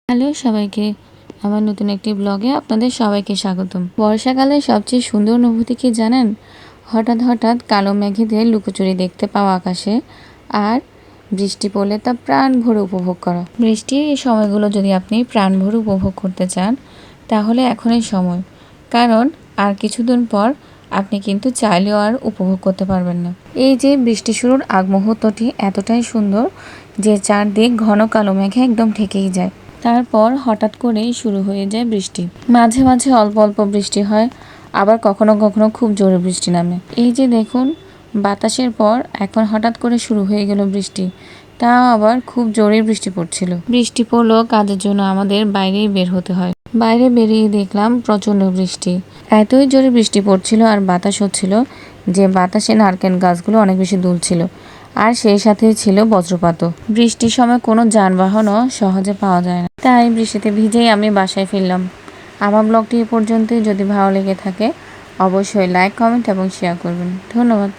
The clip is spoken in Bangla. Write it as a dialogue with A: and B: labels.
A: হ্যালো সবাইকে, আমার নতুন একটি ব্লগে আপনাদের সবাইকে স্বাগতম। বর্ষাকালের সবচেয়ে সুন্দর অনুভূতি কি জানেন? হঠাৎ হঠাৎ কালো মেঘেদের লুকোচুরি দেখতে পাওয়া আকাশে, আর বৃষ্টি পড়লে তা প্রাণ ভরে উপভোগ করা। বৃষ্টির এই সময়গুলো যদি আপনি প্রাণ ভরে উপভোগ করতে চান, তাহলে এখনই সময়। কারণ আর কিছুদিন পর আপনি কিন্তু চাইলেও আর উপভোগ করতে পারবেন না। এই যে বৃষ্টি শুরুর আগ মুহূর্তটি এতটাই সুন্দর যে চারদিক ঘন কালো মেঘে একদম ঢেকেই যায়। তারপর হঠাৎ করেই শুরু হয়ে যায় বৃষ্টি। মাঝে মাঝে অল্প অল্প বৃষ্টি হয়, আবার কখনো কখনো খুব জোরে বৃষ্টি নামে। এই যে দেখুন, বাতাসের পর এখন হঠাৎ করে শুরু হয়ে গেল বৃষ্টি, তাও আবার খুব জোরে বৃষ্টি পড়ছিল। বৃষ্টি পড়লেও কাজের জন্য আমাদের বাইরেই বের হতে হয়। বাইরে বেরিয়ে দেখলাম প্রচণ্ড বৃষ্টি। এতই জোরে বৃষ্টি পড়ছিল আর বাতাস হচ্ছিল যে বাতাসে নারকেল গাছগুলো অনেক বেশি দুলছিল, আর সেই সাথে ছিল বজ্রপাতও। বৃষ্টির সময় কোনো যানবাহনও সহজে পাওয়া যায় না, তাই বৃষ্টিতে ভিজেই আমি বাসায় ফিরলাম। আমার ব্লগটি এ পর্যন্তই। যদি ভালো লেগে থাকে অবশ্যই লাইক, কমেন্ট এবং শেয়ার করবেন। ধন্যবাদ।